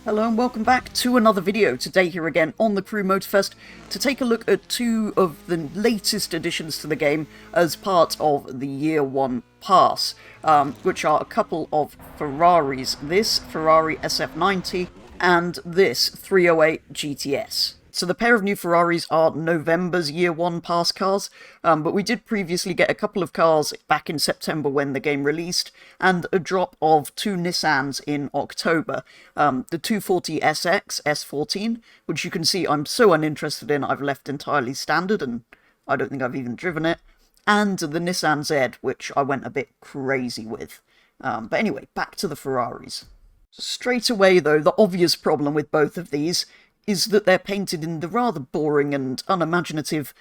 Hello and welcome back to another video. Today here again on the Crew Motorfest to take a look at two of the latest additions to the game as part of the Year 1 Pass, which are a couple of Ferraris. This Ferrari SF90 and this 308 GTS. So the pair of new Ferraris are November's Year 1 Pass cars, but we did previously get a couple of cars back in September when the game released, and a drop of two Nissans in October. The 240SX S14, which you can see I'm so uninterested in, I've left entirely standard, and I don't think I've even driven it, and the Nissan Z, which I went a bit crazy with. But anyway, back to the Ferraris. Straight away though, the obvious problem with both of these is that they're painted in the rather boring and unimaginative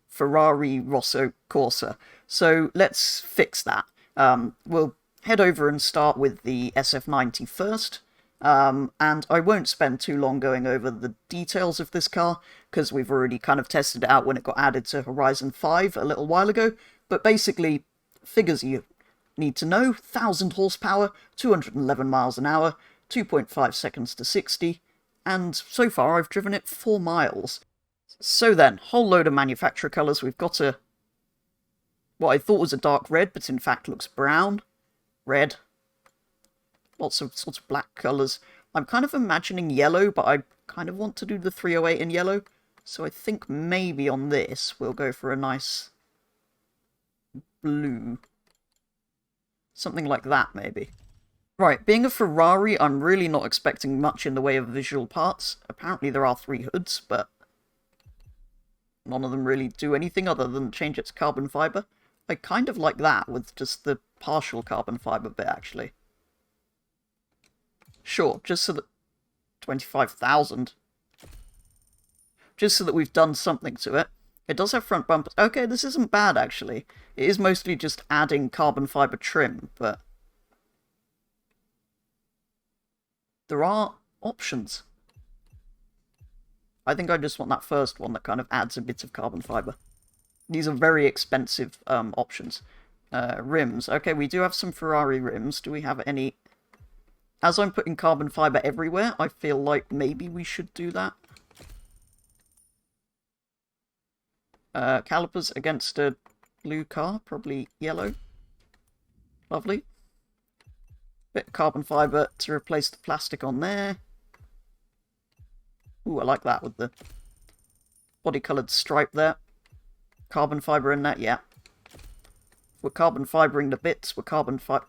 Ferrari Rosso Corsa. So let's fix that. We'll head over and start with the SF90 first. And I won't spend too long going over the details of this car, because we've already kind of tested it out when it got added to Horizon 5 a little while ago. But basically, figures you need to know: 1,000 horsepower, 211 miles an hour, 2.5 seconds to 60. And so far I've driven it 4 miles. So then, whole load of manufacturer colours. We've got what I thought was a dark red, but in fact looks brown. Red. Lots of sorts of black colours. I'm kind of imagining yellow, but I kind of want to do the 308 in yellow. So I think maybe on this we'll go for a nice blue. Something like that, maybe. Right, being a Ferrari, I'm really not expecting much in the way of visual parts. Apparently there are 3 hoods, but none of them really do anything other than change its carbon fibre. I kind of like that, with just the partial carbon fibre bit, actually. Sure, just so that... 25,000. Just so that we've done something to it. It does have front bumpers. Okay, this isn't bad, actually. It is mostly just adding carbon fibre trim, but... there are options. I think I just want that first one that kind of adds a bit of carbon fibre. These are very expensive options. Rims. Okay, we do have some Ferrari rims. Do we have any... as I'm putting carbon fibre everywhere, I feel like maybe we should do that. Calipers against a blue car, probably yellow. Lovely. Bit of carbon fibre to replace the plastic on there. Ooh, I like that with the body-coloured stripe there. Carbon fibre in that, yeah. We're carbon fibring the bits, we're carbon fibre...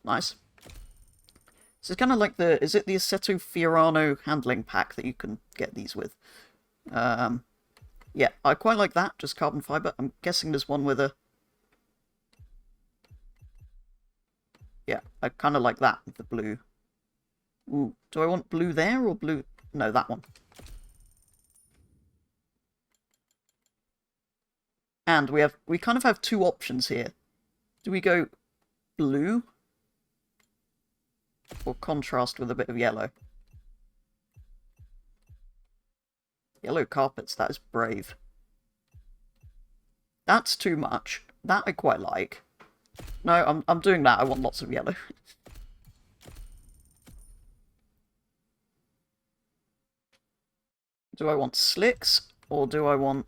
nice. So it's kind of like the... is it the Assetto Fiorano handling pack that you can get these with? Yeah, I quite like that, just carbon fibre. I'm guessing there's one with a... yeah, I kind of like that with the blue. Ooh, do I want blue there or blue... no, that one. And we kind of have 2 options here. Do we go blue? Or contrast with a bit of yellow? Yellow carpets, that is brave. That's too much. That I quite like. No, I'm doing that. I want lots of yellow. Do I want slicks, or do I want...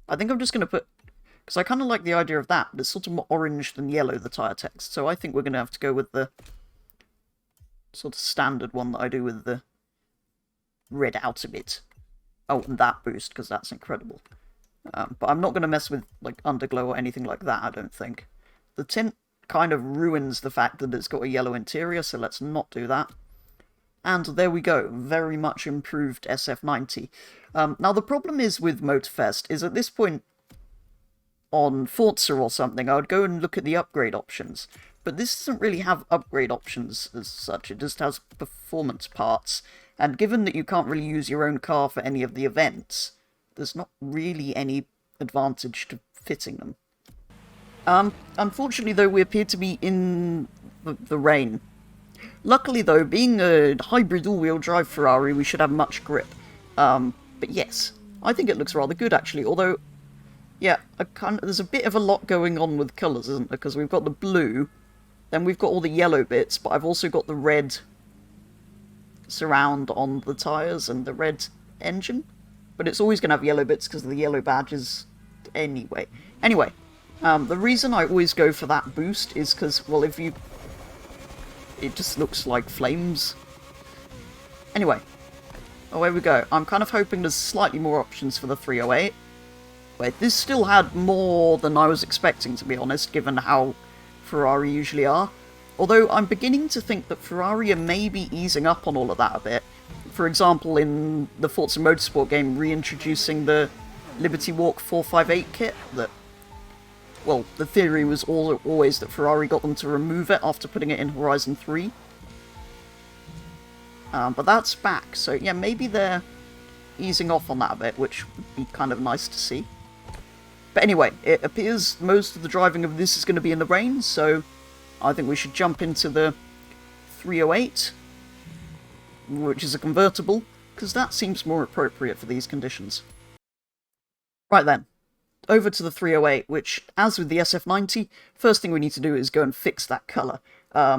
I think I'm just going to put... because I kind of like the idea of that, but it's sort of more orange than yellow, the tyre text. So I think we're going to have to go with the sort of standard one that I do with the red outer bit. Oh, and that boost, because that's incredible. But I'm not going to mess with like underglow or anything like that, I don't think. The tint kind of ruins the fact that it's got a yellow interior, so let's not do that. And there we go, very much improved SF90. Now the problem is with Motorfest is at this point on Forza or something, I would go and look at the upgrade options. But this doesn't really have upgrade options as such, it just has performance parts. And given that you can't really use your own car for any of the events, there's not really any advantage to fitting them. Unfortunately, though, we appear to be in the rain. Luckily, though, being a hybrid all-wheel drive Ferrari, we should have much grip. But yes, I think it looks rather good, actually. Although, yeah, there's a bit of a lot going on with colours, isn't there? Because we've got the blue, Then we've got all the yellow bits, but I've also got the red surround on the tyres and the red engine. But it's always going to have yellow bits because of the yellow badges anyway. Anyway, the reason I always go for that boost is because, well, if you... it just looks like flames. Anyway, away we go. I'm kind of hoping there's slightly more options for the 308. Wait, this still had more than I was expecting, to be honest, given how Ferrari usually are. Although I'm beginning to think that Ferrari are maybe easing up on all of that a bit. For example, in the Forza Motorsport game, reintroducing the Liberty Walk 458 kit that, well, the theory was always that Ferrari got them to remove it after putting it in Horizon 3. But that's back, so yeah, maybe they're easing off on that a bit, which would be kind of nice to see. But anyway, it appears most of the driving of this is going to be in the rain, so I think we should jump into the 308, which is a convertible, because that seems more appropriate for these conditions. Right then, over to the 308, which, as with the SF90, first thing we need to do is go and fix that colour.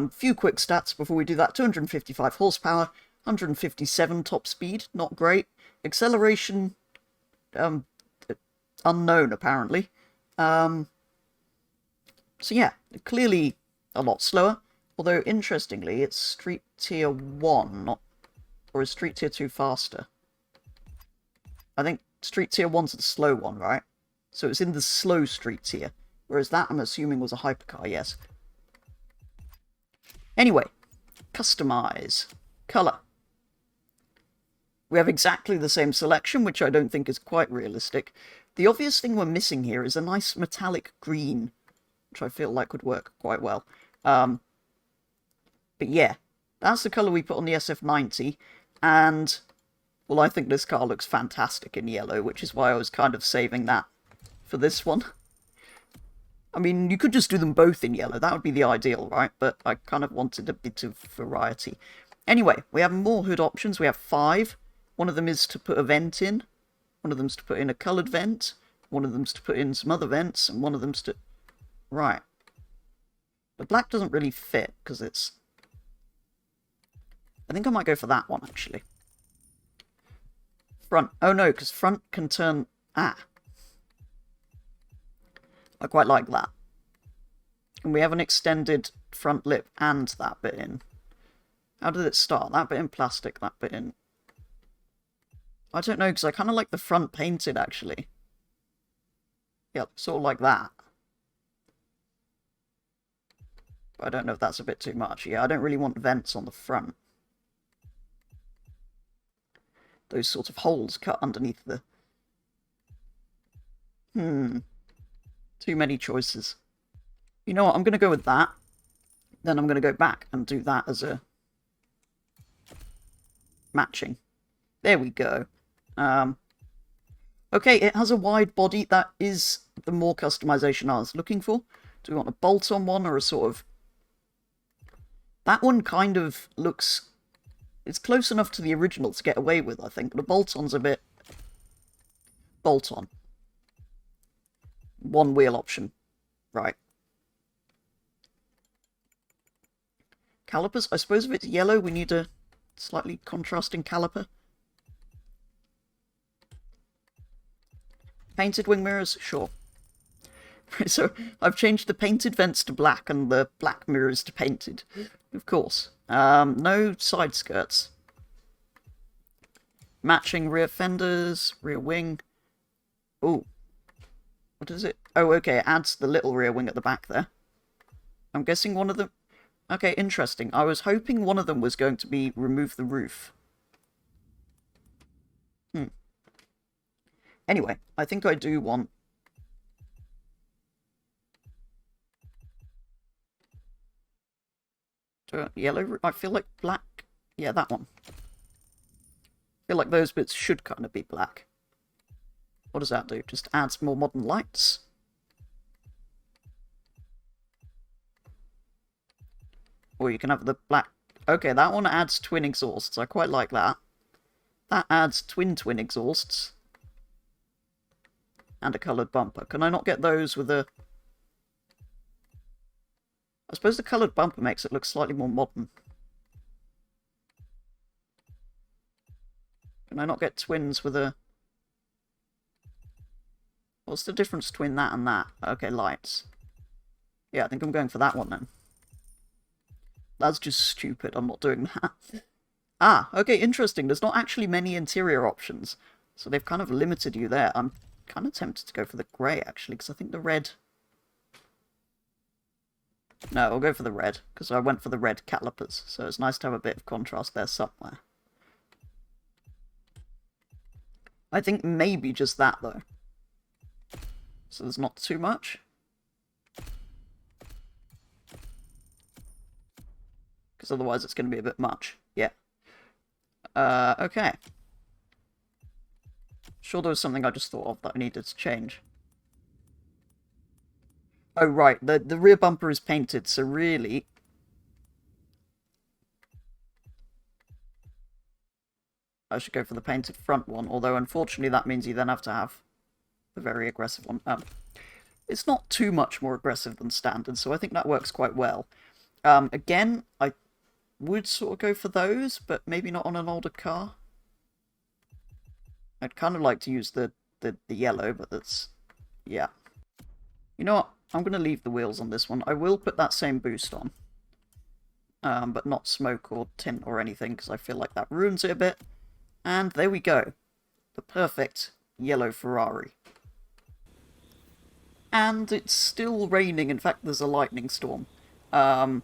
Few quick stats before we do that. 255 horsepower, 157 top speed, not great. Acceleration, unknown apparently. So yeah, clearly a lot slower. Although, interestingly, it's Street Tier 1, not... or is Street Tier 2 faster? I think Street Tier 1's the slow one, right? So it's in the slow Street Tier. Whereas that, I'm assuming, was a hypercar, yes. Anyway, customize. Colour. We have exactly the same selection, which I don't think is quite realistic. The obvious thing we're missing here is a nice metallic green, which I feel like would work quite well. But yeah, that's the colour we put on the SF90, and, well, I think this car looks fantastic in yellow, which is why I was kind of saving that for this one. I mean, you could just do them both in yellow, that would be the ideal, right? But I kind of wanted a bit of variety. Anyway, we have more hood options, we have 5. One of them is to put a vent in, one of them's to put in a coloured vent, one of them's to put in some other vents, and one of them's to... Right. The black doesn't really fit, because it's... I think I might go for that one, actually. Front. Oh no, because front can turn... Ah. I quite like that. And we have an extended front lip and that bit in. How did it start? That bit in plastic, that bit in... I don't know, because I kind of like the front painted, actually. Yep, sort of like that. But I don't know if that's a bit too much. Yeah, I don't really want vents on the front. Those sort of holes cut underneath the... Too many choices. You know what, I'm going to go with that. Then I'm going to go back and do that as a... matching. There we go. Okay, it has a wide body. That is the more customization I was looking for. Do we want a bolt-on one or a sort of... That one kind of looks... It's close enough to the original to get away with, I think. The bolt-on's a bit... Bolt-on. One wheel option. Right. Calipers? I suppose if it's yellow, we need a slightly contrasting caliper. Painted wing mirrors? Sure. So, I've changed the painted vents to black and the black mirrors to painted. Of course. No side skirts. Matching rear fenders, rear wing. Ooh. What is it? Oh, okay, it adds the little rear wing at the back there. I'm guessing one of them... Okay, interesting. I was hoping one of them was going to be remove the roof. Anyway, I think I do want... Yellow? I feel like black. Yeah, that one. I feel like those bits should kind of be black. What does that do? Just adds more modern lights. Or you can have the black... Okay, that one adds twin exhausts. I quite like that. That adds twin exhausts. And a coloured bumper. Can I not get those with a... I suppose the coloured bumper makes it look slightly more modern. Can I not get twins with a... What's the difference between that and that? Okay, lights. Yeah, I think I'm going for that one then. That's just stupid. I'm not doing that. Ah, okay, interesting. There's not actually many interior options. So they've kind of limited you there. I'm kind of tempted to go for the grey, actually, because I think the red... No, I'll go for the red, because I went for the red calipers. So it's nice to have a bit of contrast there somewhere. I think maybe just that, though. So there's not too much. Because otherwise it's going to be a bit much. Yeah. Okay. Sure there was something I just thought of that I needed to change. Oh, right. The rear bumper is painted, so really... I should go for the painted front one, although unfortunately that means you then have to have the very aggressive one. It's not too much more aggressive than standard, so I think that works quite well. Again, I would sort of go for those, but maybe not on an older car. I'd kind of like to use the yellow, but that's... yeah. You know what? I'm going to leave the wheels on this one. I will put that same boost on. But not smoke or tint or anything, because I feel like that ruins it a bit. And there we go. The perfect yellow Ferrari. And it's still raining. In fact, there's a lightning storm. But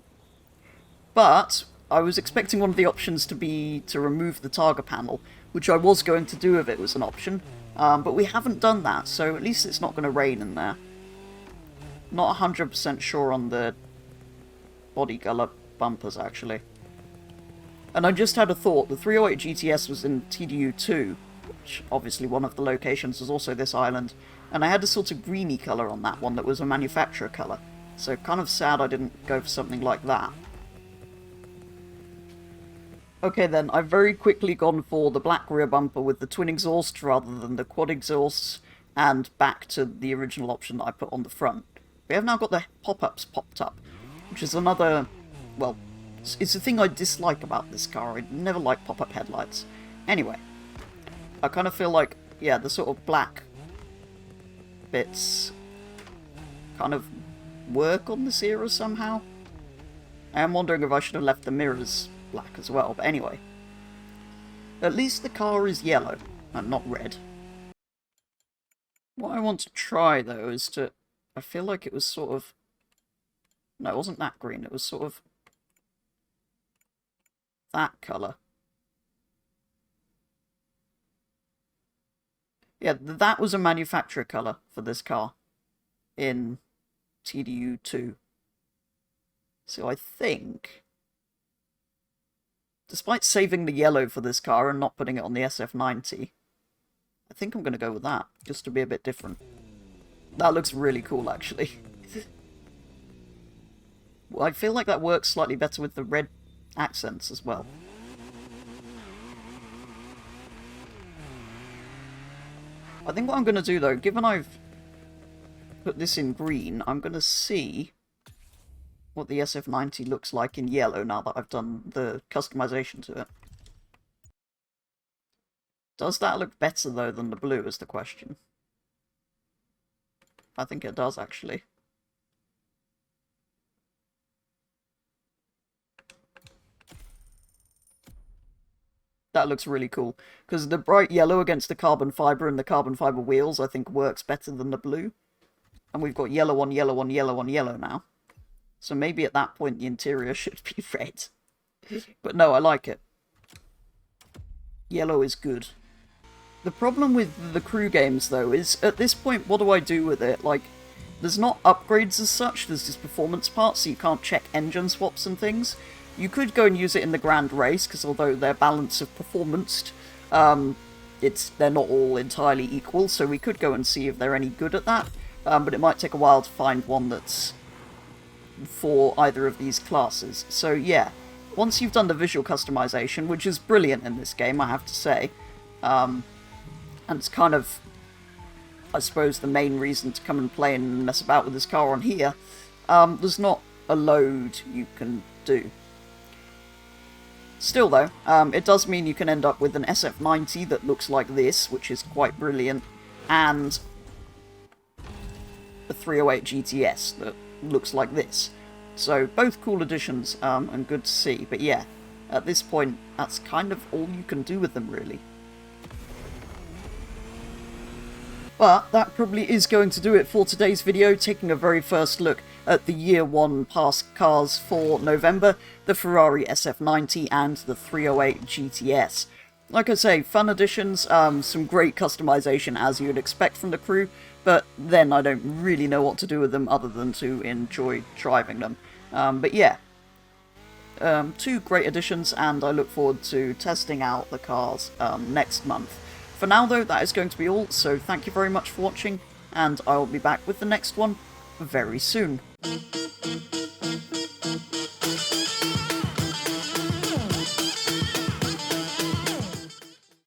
I was expecting one of the options to be to remove the Targa panel, which I was going to do if it was an option. But we haven't done that, so at least it's not going to rain in there. Not 100% sure on the body colour bumpers, actually. And I just had a thought. The 308 GTS was in TDU2, which obviously one of the locations was also this island. And I had a sort of greeny colour on that one that was a manufacturer colour. So kind of sad I didn't go for something like that. Okay then, I've very quickly gone for the black rear bumper with the twin exhaust rather than the quad exhausts, and back to the original option that I put on the front. We have now got the pop-ups popped up, which is another, well, it's a thing I dislike about this car. I never like pop-up headlights. Anyway, I kind of feel like, yeah, the sort of black bits kind of work on this era somehow. I am wondering if I should have left the mirrors black as well, but anyway. At least the car is yellow, and not red. What I want to try, though, is to... I feel like it was sort of... No, it wasn't that green, it was sort of... that colour. Yeah, that was a manufacturer colour for this car in TDU2. So I think, despite saving the yellow for this car and not putting it on the SF90, I think I'm going to go with that, just to be a bit different. That looks really cool, actually. Well, I feel like that works slightly better with the red accents as well. I think what I'm going to do, though, given I've put this in green, I'm going to see what the SF90 looks like in yellow now that I've done the customization to it. Does that look better, though, than the blue, is the question. I think it does, actually. That looks really cool, because the bright yellow against the carbon fibre and the carbon fibre wheels, I think, works better than the blue. And we've got yellow on yellow on yellow on yellow now. So maybe at that point the interior should be red. But no, I like it. Yellow is good. The problem with the Crew games, though, is at this point, what do I do with it? Like, there's not upgrades as such, there's just performance parts, so you can't check engine swaps and things. You could go and use it in the Grand Race, because although their balance of performance, they're not all entirely equal, so we could go and see if they're any good at that. But it might take a while to find one that's for either of these classes. So yeah, once you've done the visual customization, which is brilliant in this game, I have to say, and it's kind of, I suppose, the main reason to come and play and mess about with this car on here, there's not a load you can do. Still though, it does mean you can end up with an SF90 that looks like this, which is quite brilliant, and a 308 GTS that looks like this. So both cool additions, and good to see, but yeah, at this point, that's kind of all you can do with them, really. But that probably is going to do it for today's video, taking a very first look at the Year 1 Pass cars for November, the Ferrari SF90 and the 308 GTS. Like I say, fun additions, some great customization as you'd expect from the crew, but then I don't really know what to do with them other than to enjoy driving them. But yeah, two great additions, and I look forward to testing out the cars next month. For now though, that is going to be all, so thank you very much for watching, and I will be back with the next one very soon.